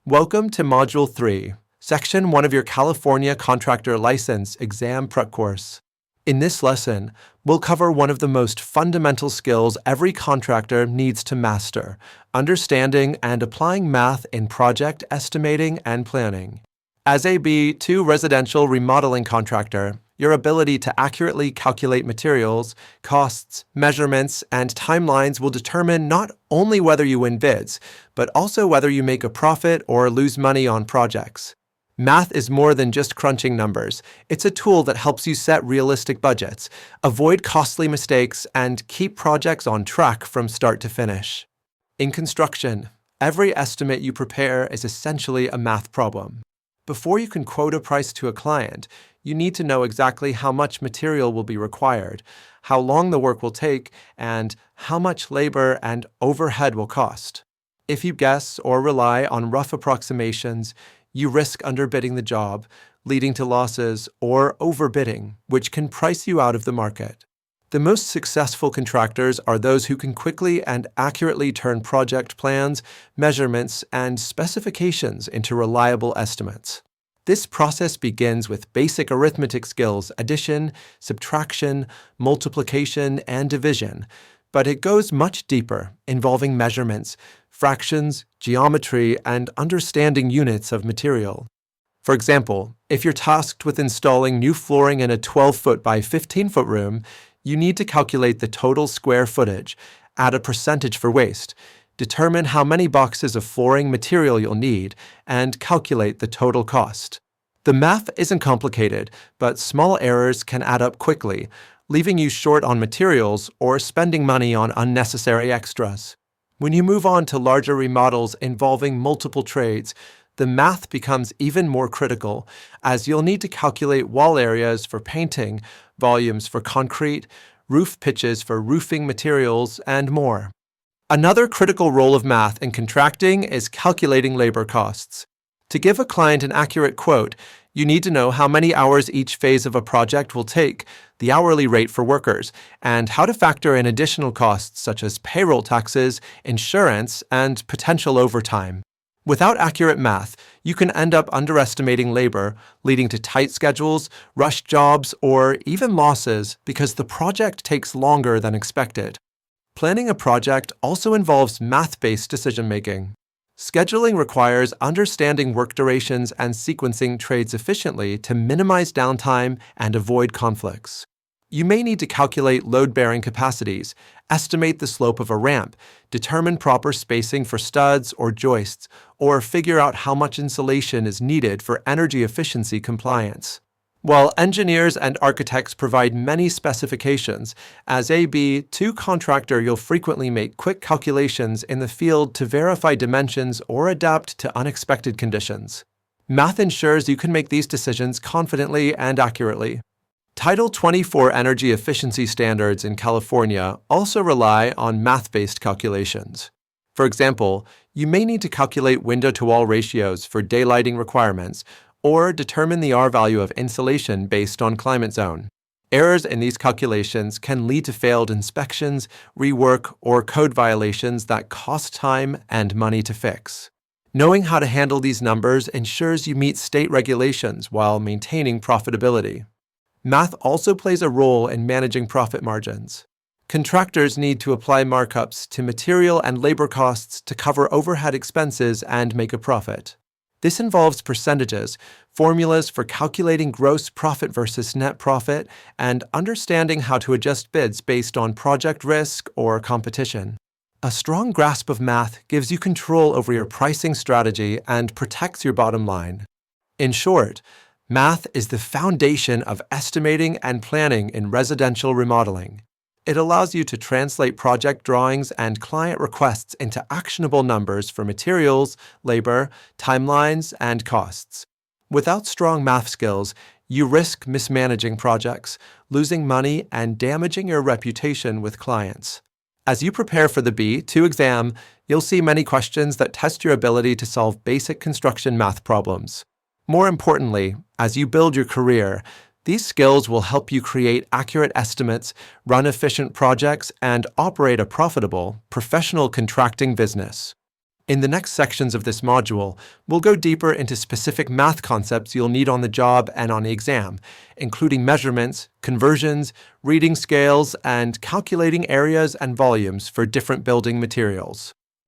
Welcome to Module 3, Section 1 of your California Contractor License Exam Prep Course. In this lesson, we'll cover one of the most fundamental skills every contractor needs to master: understanding and applying math in project estimating and planning. As a B2 residential remodeling contractor, your ability to accurately calculate materials, costs, measurements, and timelines will determine not only whether you win bids, but also whether you make a profit or lose money on projects. Math is more than just crunching numbers. It's a tool that helps you set realistic budgets, avoid costly mistakes, and keep projects on track from start to finish. In construction, every estimate you prepare is essentially a math problem. Before you can quote a price to a client, you need to know exactly how much material will be required, how long the work will take, and how much labor and overhead will cost. If you guess or rely on rough approximations, you risk underbidding the job, leading to losses, or overbidding, which can price you out of the market. The most successful contractors are those who can quickly and accurately turn project plans, measurements, and specifications into reliable estimates. This process begins with basic arithmetic skills: addition, subtraction, multiplication, and division, but it goes much deeper, involving measurements, fractions, geometry, and understanding units of material. For example, if you're tasked with installing new flooring in a 12-foot by 15-foot room, you need to calculate the total square footage, add a percentage for waste, determine how many boxes of flooring material you'll need, and calculate the total cost. The math isn't complicated, but small errors can add up quickly, leaving you short on materials or spending money on unnecessary extras. When you move on to larger remodels involving multiple trades, the math becomes even more critical, as you'll need to calculate wall areas for painting, volumes for concrete, roof pitches for roofing materials, and more. Another critical role of math in contracting is calculating labor costs. To give a client an accurate quote, you need to know how many hours each phase of a project will take, the hourly rate for workers, and how to factor in additional costs such as payroll taxes, insurance, and potential overtime. Without accurate math, you can end up underestimating labor, leading to tight schedules, rushed jobs, or even losses because the project takes longer than expected. Planning a project also involves math-based decision-making. Scheduling requires understanding work durations and sequencing trades efficiently to minimize downtime and avoid conflicts. You may need to calculate load-bearing capacities, estimate the slope of a ramp, determine proper spacing for studs or joists, or figure out how much insulation is needed for energy efficiency compliance. While engineers and architects provide many specifications, as a B2 contractor, you'll frequently make quick calculations in the field to verify dimensions or adapt to unexpected conditions. Math ensures you can make these decisions confidently and accurately. Title 24 energy efficiency standards in California also rely on math-based calculations. For example, you may need to calculate window-to-wall ratios for daylighting requirements, or determine the R value of insulation based on climate zone. Errors in these calculations can lead to failed inspections, rework, or code violations that cost time and money to fix. Knowing how to handle these numbers ensures you meet state regulations while maintaining profitability. Math also plays a role in managing profit margins. Contractors need to apply markups to material and labor costs to cover overhead expenses and make a profit. This involves percentages, formulas for calculating gross profit versus net profit, and understanding how to adjust bids based on project risk or competition. A strong grasp of math gives you control over your pricing strategy and protects your bottom line. In short, math is the foundation of estimating and planning in residential remodeling. It allows you to translate project drawings and client requests into actionable numbers for materials, labor, timelines, and costs. Without strong math skills, you risk mismanaging projects, losing money, and damaging your reputation with clients. As you prepare for the B2 exam, you'll see many questions that test your ability to solve basic construction math problems. More importantly, as you build your career, these skills will help you create accurate estimates, run efficient projects, and operate a profitable, professional contracting business. In the next sections of this module, we'll go deeper into specific math concepts you'll need on the job and on the exam, including measurements, conversions, reading scales, and calculating areas and volumes for different building materials.